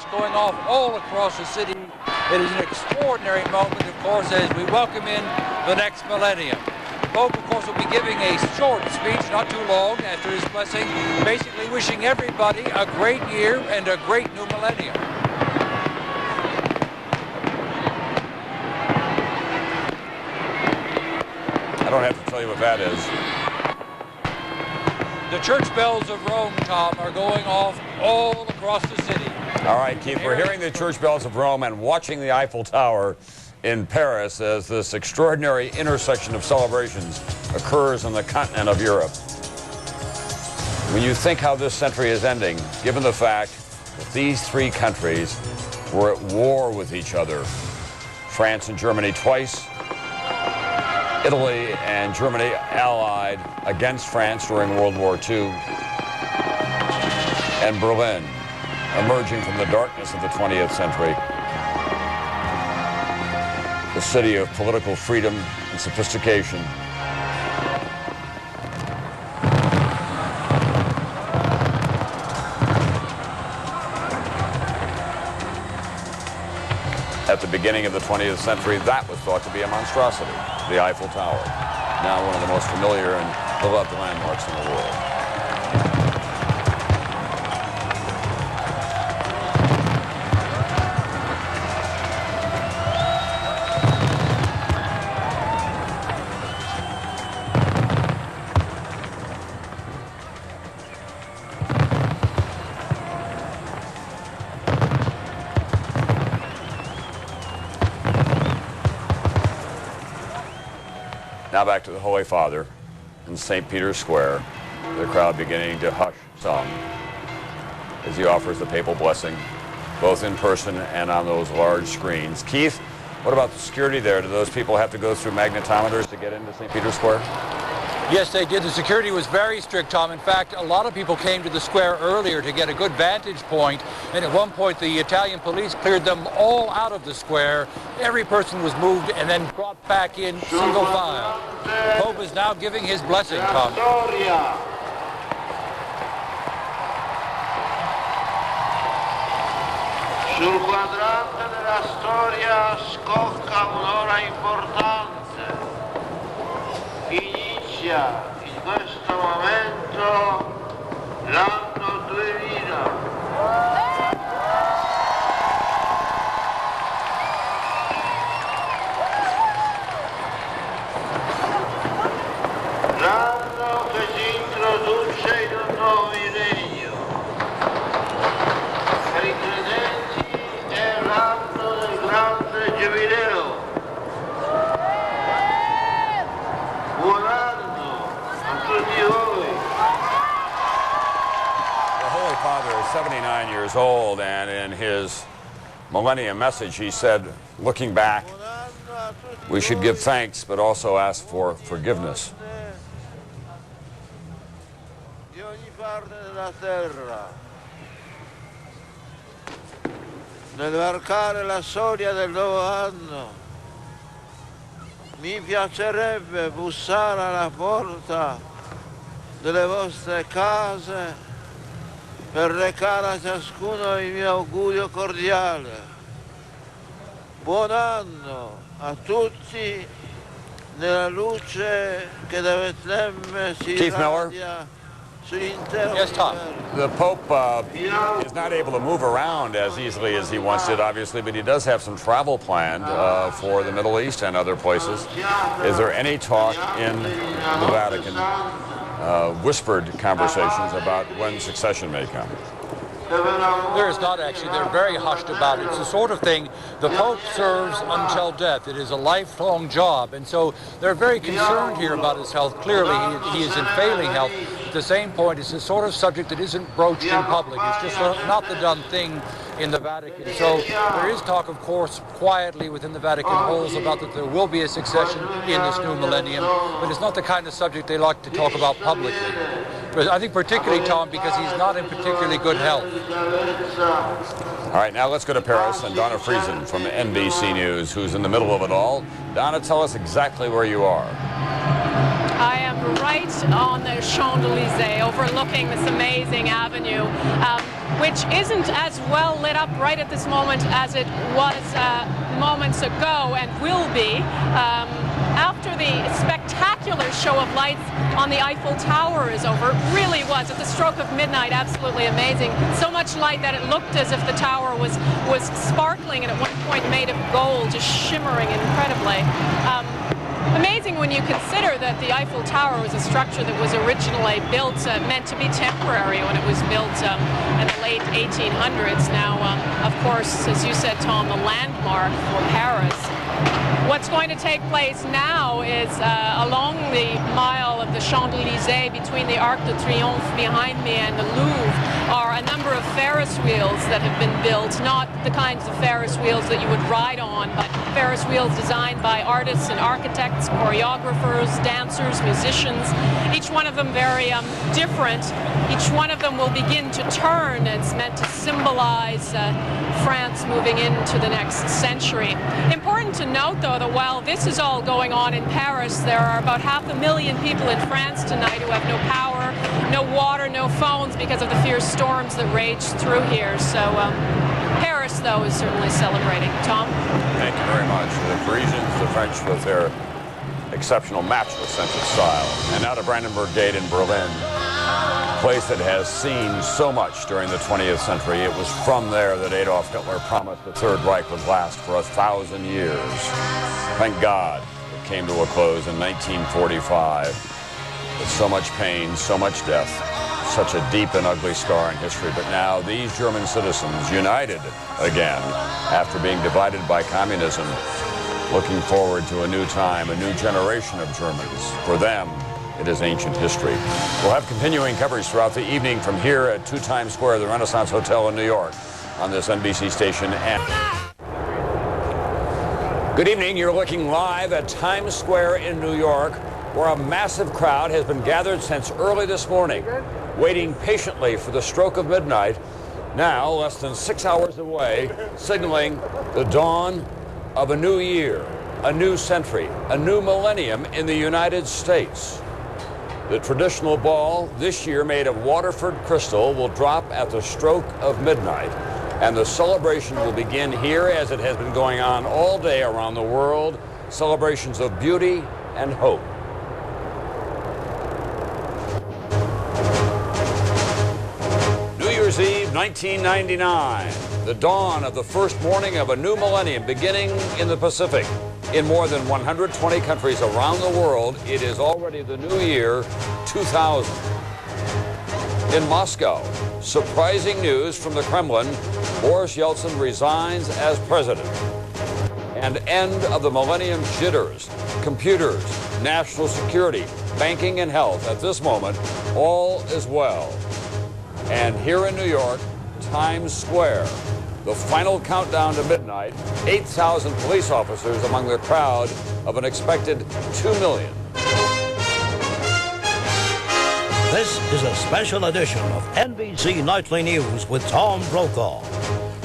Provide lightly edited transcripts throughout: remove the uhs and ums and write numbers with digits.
fireworks going off all across the city. It is an extraordinary moment, of course, as we welcome in the next millennium. The Pope, of course, will be giving a short speech, not too long, after his blessing, basically wishing everybody a great year and a great new millennium. I don't have to tell you what that is. The church bells of Rome, Tom, are going off all across the city. All right, Keith, we're hearing the church bells of Rome and watching the Eiffel Tower in Paris as this extraordinary intersection of celebrations occurs on the continent of Europe. When you think how this century is ending, given the fact that these three countries were at war with each other, France and Germany twice, Italy and Germany allied against France during World War II, and Berlin emerging from the darkness of the 20th century, the city of political freedom and sophistication. At the beginning of the 20th century, that was thought to be a monstrosity, the Eiffel Tower, now one of the most familiar and beloved landmarks in the world. Now back to the Holy Father in St. Peter's Square, the crowd beginning to hush some as he offers the papal blessing, both in person and on those large screens. Keith, what about the security there? Do those people have to go through magnetometers to get into St. Peter's Square? Yes, they did. The security was very strict, Tom. In fact, a lot of people came to the square earlier to get a good vantage point, and at one point the Italian police cleared them all out of the square. Every person was moved and then brought back in single file. The Pope is now giving his blessing, Tom. Sul quadrante della storia scocca un'ora importante. Inizia in questo momento l'anno 2000. L'anno che si introduce in un nuovo millennio. Per i credenti è l'anno del grande giubileo. Buon anno a tutti voi. The Holy Father is 79 years old, and in his Millennium message he said, looking back, we should give thanks but also ask for forgiveness. Di ogni parte della terra, nel varcare la soglia del nuovo anno, mi piacerebbe bussare alla porta delle vostre case per recare a ciascuno il mio augurio cordiale. Buon anno a tutti nella luce che da Betlemme si irradia sull'intero Yes, Tom. universo. The Pope is not able to move around as easily as he once did, obviously, but he does have some travel planned for the Middle East and other places. Is there any talk in the Vatican, whispered conversations about when succession may come? There is not actually. They're very hushed about it. It's the sort of thing the Pope serves until death. It is a lifelong job. And so they're very concerned here about his health. Clearly, he is in failing health. At the same point, it's the sort of subject that isn't broached in public. It's just not the done thing in the Vatican. So there is talk, of course, quietly within the Vatican halls about that there will be a succession in this new millennium. But it's not the kind of subject they like to talk about publicly. But I think particularly, Tom, because he's not in particularly good health. All right, now let's go to Paris and Donna Friesen from NBC News, who's in the middle of it all. Donna, tell us exactly where you are. I am right on the Champs-Élysées, overlooking this amazing avenue, which isn't as well lit up right at this moment as it was moments ago and will be. After the spectacular show of lights on the Eiffel Tower is over, it really was, at the stroke of midnight, absolutely amazing. So much light that it looked as if the tower was sparkling and at one point made of gold, just shimmering incredibly. Amazing when you consider that the Eiffel Tower was a structure that was originally built, meant to be temporary when it was built in the late 1800s. Now, of course, as you said, Tom, the landmark for Paris. What's going to take place now is along the mile of the Champs-Élysées between the Arc de Triomphe behind me and the Louvre are a number of Ferris wheels that have been built, not the kinds of Ferris wheels that you would ride on, but Ferris wheels designed by artists and architects, choreographers, dancers, musicians, each one of them very different. Each one of them will begin to turn. It's meant to symbolize France moving into the next century. Important to note, though, that while this is all going on in Paris, there are about 500,000 people in France tonight who have no power, no water, no phones because of the fierce storms that rage through here. So Paris, though, is certainly celebrating. Tom? Thank you very much. The Parisians, the French with their exceptional matchless sense of style. And now to Brandenburg Gate in Berlin, a place that has seen so much during the 20th century. It was from there that Adolf Hitler promised the Third Reich would last for 1,000 years. Thank God it came to a close in 1945 with so much pain, so much death, such a deep and ugly scar in history. But now these German citizens, united again after being divided by communism, looking forward to a new time, a new generation of Germans. For them, it is ancient history. We'll have continuing coverage throughout the evening from here at 2 Times Square, the Renaissance Hotel in New York, on this NBC station. And good evening. You're looking live at Times Square in New York, where a massive crowd has been gathered since early this morning, waiting patiently for the stroke of midnight, now less than 6 hours away, signaling the dawn of a new year, a new century, a new millennium in the United States. The traditional ball, this year made of Waterford crystal, will drop at the stroke of midnight, and the celebration will begin here as it has been going on all day around the world, celebrations of beauty and hope. New Year's Eve, 1999, the dawn of the first morning of a new millennium beginning in the Pacific. In more than 120 countries around the world, it is already the new year 2000. In Moscow, surprising news from the Kremlin: Boris Yeltsin resigns as president. And end of the millennium jitters, computers, national security, banking and health. At this moment, all is well. And here in New York, Times Square, the final countdown to midnight, 8,000 police officers among the crowd of an expected 2 million. This is a special edition of NBC Nightly News with Tom Brokaw,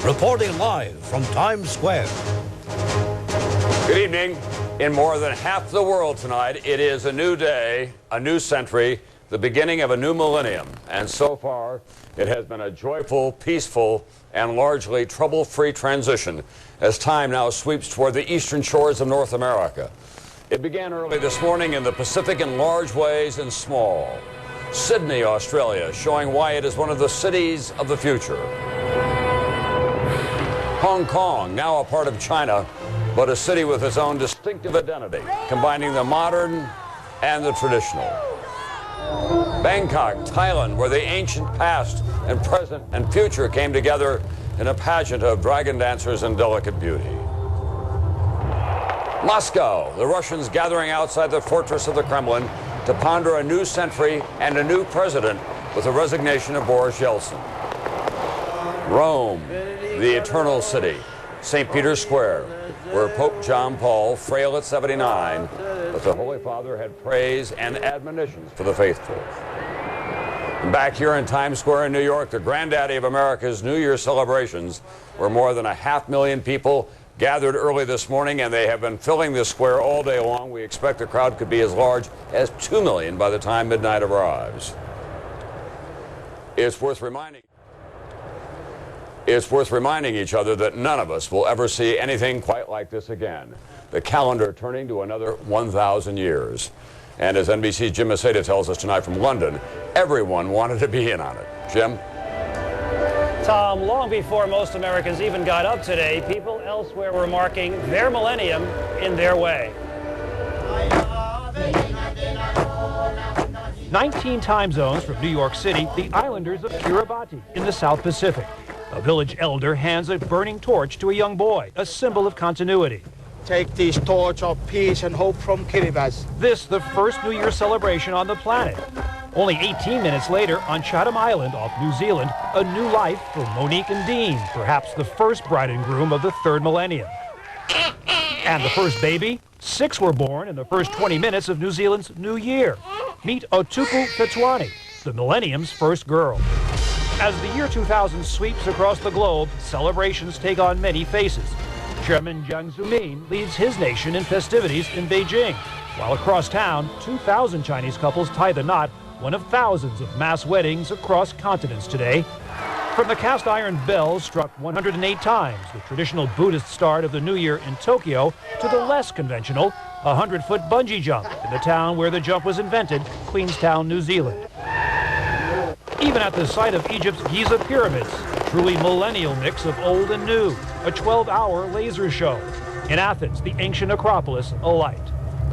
reporting live from Times Square. Good evening. In more than half the world tonight, it is a new day, a new century, the beginning of a new millennium. And so far, it has been a joyful, peaceful, and largely trouble-free transition as time now sweeps toward the eastern shores of North America. It began early this morning in the Pacific in large ways and small. Sydney, Australia, showing why it is one of the cities of the future. Hong Kong, now a part of China, but a city with its own distinctive identity, combining the modern and the traditional. Bangkok, Thailand, where the ancient past and present and future came together in a pageant of dragon dancers and delicate beauty. Moscow, the Russians gathering outside the fortress of the Kremlin to ponder a new century and a new president with the resignation of Boris Yeltsin. Rome, the eternal city, St. Peter's Square, where Pope John Paul, frail at 79, but the Holy Father had praise and admonitions for the faithful. And back here in Times Square in New York, the granddaddy of America's New Year celebrations, where more than 500,000 people gathered early this morning, and they have been filling this square all day long. We expect the crowd could be as large as 2 million by the time midnight arrives. It's worth reminding each other that none of us will ever see anything quite like this again. The calendar turning to another 1,000 years. And as NBC's Jim Maceda tells us tonight from London, everyone wanted to be in on it. Jim? Tom, long before most Americans even got up today, people elsewhere were marking their millennium in their way. 19 time zones from New York City, the islanders of Kiribati in the South Pacific. A village elder hands a burning torch to a young boy, a symbol of continuity. Take this torch of peace and hope from Kiribati. This, the first New Year celebration on the planet. Only 18 minutes later, on Chatham Island off New Zealand, a new life for Monique and Dean, perhaps the first bride and groom of the third millennium. And the first baby? 6 were born in the first 20 minutes of New Zealand's New Year. Meet Otupu Fetwani, the millennium's first girl. As the year 2000 sweeps across the globe, celebrations take on many faces. Chairman Jiang Zemin leads his nation in festivities in Beijing, while across town, 2,000 Chinese couples tie the knot, one of thousands of mass weddings across continents today. From the cast iron bells struck 108 times, the traditional Buddhist start of the New Year in Tokyo, to the less conventional 100-foot bungee jump in the town where the jump was invented, Queenstown, New Zealand. Even at the site of Egypt's Giza pyramids, a truly millennial mix of old and new, a 12-hour laser show. In Athens, the ancient Acropolis alight,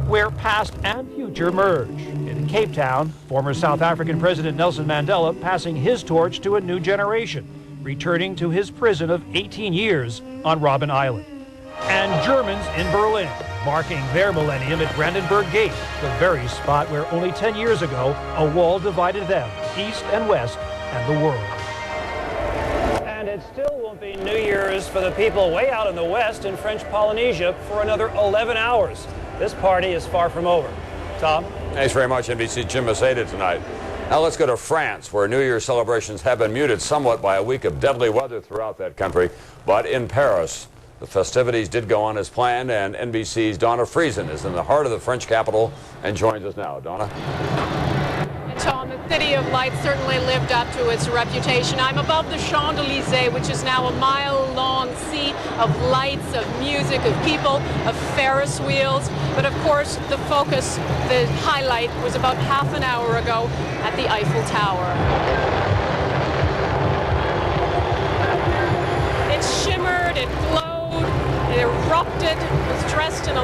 where past and future merge. In Cape Town, former South African President Nelson Mandela passing his torch to a new generation, returning to his prison of 18 years on Robben Island. And Germans in Berlin, marking their millennium at Brandenburg Gate, the very spot where only 10 years ago a wall divided them, east and west, and the world. And it still won't be New Year's for the people way out in the west in French Polynesia for another 11 hours. This party is far from over. Tom? Thanks very much, NBC Jim Maceda tonight. Now let's go to France, where New Year's celebrations have been muted somewhat by a week of deadly weather throughout that country. But in Paris, the festivities did go on as planned, and NBC's Donna Friesen is in the heart of the French capital and joins us now. Donna? And Tom, the City of Lights certainly lived up to its reputation. I'm above the Champs-Élysées, which is now a mile-long sea of lights, of music, of people, of Ferris wheels. But of course, the focus, the highlight, was about half an hour ago at the Eiffel Tower. It shimmered, it glowed. It erupted, was dressed in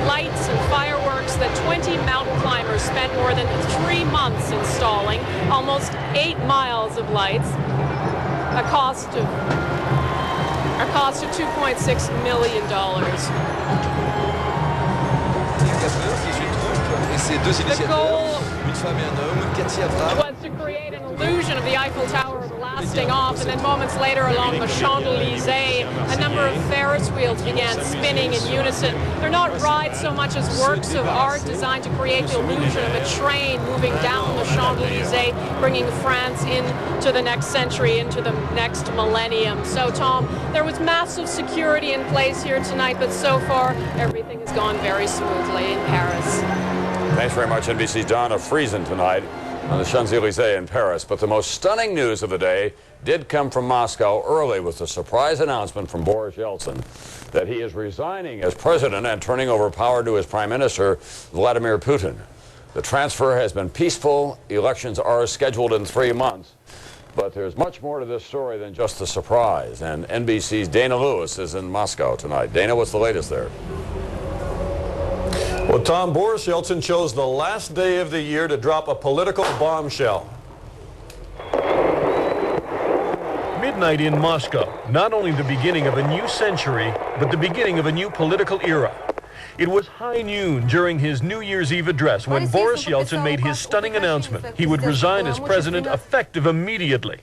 lights and fireworks that 20 mountain climbers spent more than 3 months installing, almost 8 miles of lights, a cost of $2.6 million. The goal was to create an illusion of the Eiffel Tower blasting off, and then moments later along the Champs-Élysées, a number of Ferris wheels began spinning in unison. They're not rides so much as works of art designed to create the illusion of a train moving down the Champs-Élysées, bringing France into the next century, into the next millennium. So, Tom, there was massive security in place here tonight, but so far everything has gone very smoothly in Paris. Thanks very much, NBC's Donna Friesen tonight on the Champs-Élysées in Paris. But the most stunning news of the day did come from Moscow early with the surprise announcement from Boris Yeltsin that he is resigning as president and turning over power to his prime minister, Vladimir Putin. The transfer has been peaceful. Elections are scheduled in 3 months. But there's much more to this story than just the surprise. And NBC's Dana Lewis is in Moscow tonight. Dana, what's the latest there? Well, Tom, Boris Yeltsin chose the last day of the year to drop a political bombshell. Midnight in Moscow, not only the beginning of a new century, but the beginning of a new political era. It was high noon during his New Year's Eve address when Boris Yeltsin made his stunning announcement he would resign as president effective immediately.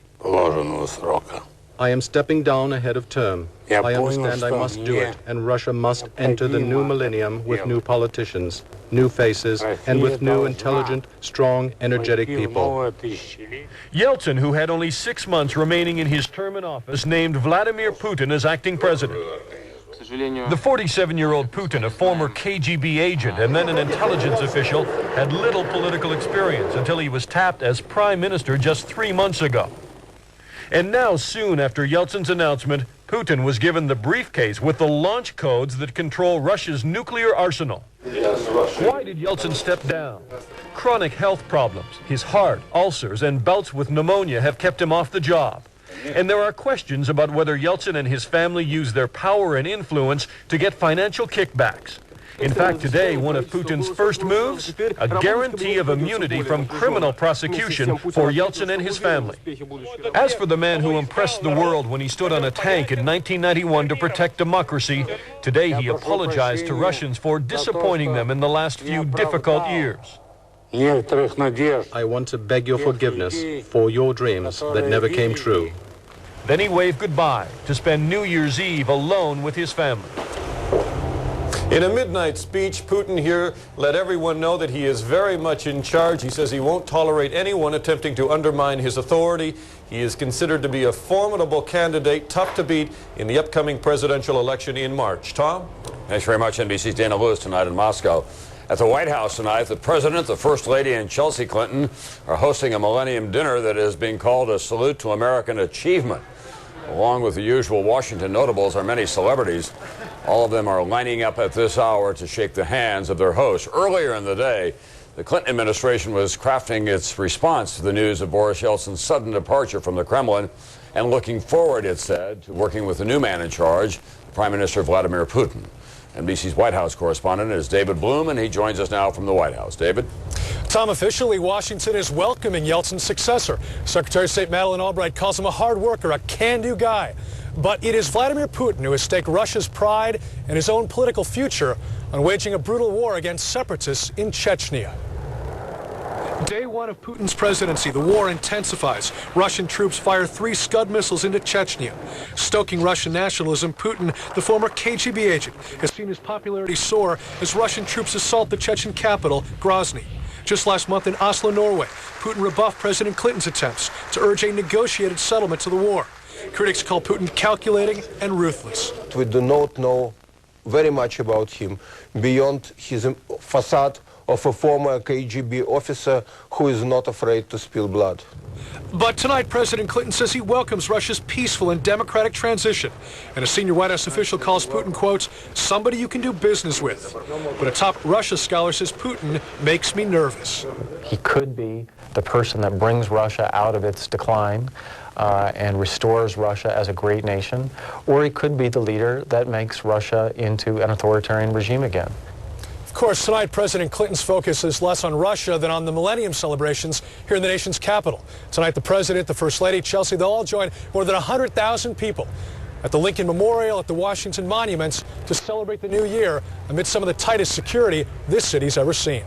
I am stepping down ahead of term. I understand I must do it, and Russia must enter the new millennium with new politicians, new faces, and with new, intelligent, strong, energetic people. Yeltsin, who had only 6 months remaining in his term in office, named Vladimir Putin as acting president. The 47-year-old Putin, a former KGB agent and then an intelligence official, had little political experience until he was tapped as prime minister just 3 months ago. And now, soon after Yeltsin's announcement, Putin was given the briefcase with the launch codes that control Russia's nuclear arsenal. Why did Yeltsin step down? Chronic health problems, his heart, ulcers, and bouts with pneumonia have kept him off the job. And there are questions about whether Yeltsin and his family use their power and influence to get financial kickbacks. In fact, today, one of Putin's first moves, a guarantee of immunity from criminal prosecution for Yeltsin and his family. As for the man who impressed the world when he stood on a tank in 1991 to protect democracy, today he apologized to Russians for disappointing them in the last few difficult years. I want to beg your forgiveness for your dreams that never came true. Then he waved goodbye to spend New Year's Eve alone with his family. In a midnight speech, Putin here let everyone know that he is very much in charge. He says he won't tolerate anyone attempting to undermine his authority. He is considered to be a formidable candidate, tough to beat in the upcoming presidential election in March. Tom? Thanks very much. NBC's Dana Lewis tonight in Moscow. At the White House tonight, the President, the First Lady, and Chelsea Clinton are hosting a Millennium dinner that is being called a salute to American achievement. Along with the usual Washington notables are many celebrities. All of them are lining up at this hour to shake the hands of their hosts. Earlier in the day, the Clinton administration was crafting its response to the news of Boris Yeltsin's sudden departure from the Kremlin and looking forward, it said, to working with the new man in charge, Prime Minister Vladimir Putin. NBC's White House correspondent is David Bloom, and he joins us now from the White House. David? Tom, officially, Washington is welcoming Yeltsin's successor. Secretary of State Madeleine Albright calls him a hard worker, a can-do guy. But it is Vladimir Putin who has staked Russia's pride and his own political future on waging a brutal war against separatists in Chechnya. Day one of Putin's presidency, the war intensifies. Russian troops fire 3 Scud missiles into Chechnya. Stoking Russian nationalism, Putin, the former KGB agent, has seen his popularity soar as Russian troops assault the Chechen capital, Grozny. Just last month in Oslo, Norway, Putin rebuffed President Clinton's attempts to urge a negotiated settlement to the war. Critics call Putin calculating and ruthless. We do not know very much about him beyond his facade of a former KGB officer who is not afraid to spill blood. But tonight, President Clinton says he welcomes Russia's peaceful and democratic transition. And a senior White House official calls Putin, quotes, somebody you can do business with. But a top Russia scholar says Putin makes me nervous. He could be the person that brings Russia out of its decline and restores Russia as a great nation, or he could be the leader that makes Russia into an authoritarian regime again. Of course, tonight, President Clinton's focus is less on Russia than on the Millennium celebrations here in the nation's capital. Tonight, the President, the First Lady, Chelsea, they'll all join more than 100,000 people at the Lincoln Memorial, at the Washington monuments to celebrate the new year amid some of the tightest security this city's ever seen.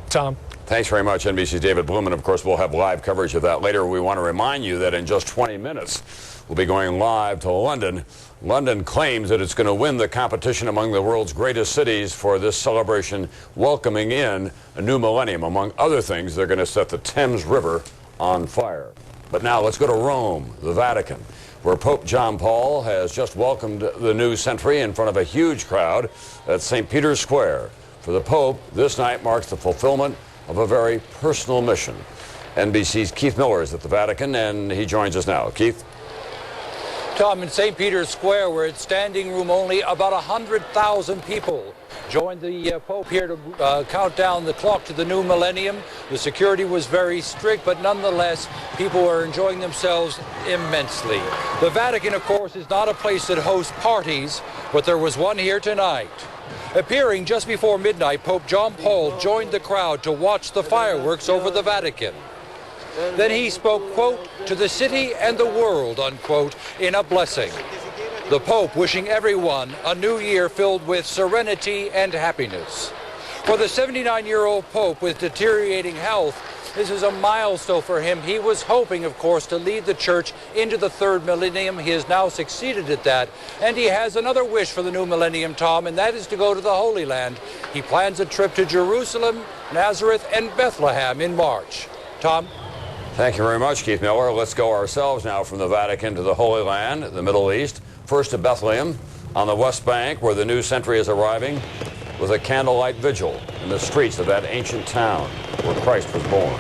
Tom? Thanks very much, NBC's David Bloom, and of course we'll have live coverage of that later. We want to remind you that in just 20 minutes we'll be going live to London. London claims that it's going to win the competition among the world's greatest cities for this celebration, welcoming in a new millennium. Among other things, they're going to set the Thames River on fire. But now let's go to Rome, the Vatican, where Pope John Paul has just welcomed the new century in front of a huge crowd at St. Peter's Square. For the Pope, this night marks the fulfillment of a very personal mission. NBC's Keith Miller is at the Vatican, and he joins us now. Keith? Tom, in St. Peter's Square, where it's standing room only, about 100,000 people joined the Pope here to count down the clock to the new millennium. The security was very strict, but nonetheless, people were enjoying themselves immensely. The Vatican, of course, is not a place that hosts parties, but there was one here tonight. Appearing just before midnight, Pope John Paul joined the crowd to watch the fireworks over the Vatican. Then he spoke, quote, to the city and the world, unquote, in a blessing. The Pope wishing everyone a new year filled with serenity and happiness. For the 79-year-old Pope with deteriorating health, this is a milestone for him. He was hoping, of course, to lead the church into the third millennium. He has now succeeded at that. And he has another wish for the new millennium, Tom, and that is to go to the Holy Land. He plans a trip to Jerusalem, Nazareth, and Bethlehem in March. Tom? Thank you very much, Keith Miller. Let's go ourselves now from the Vatican to the Holy Land, the Middle East. First to Bethlehem. On the West Bank, where the new century is arriving, was a candlelight vigil in the streets of that ancient town where Christ was born.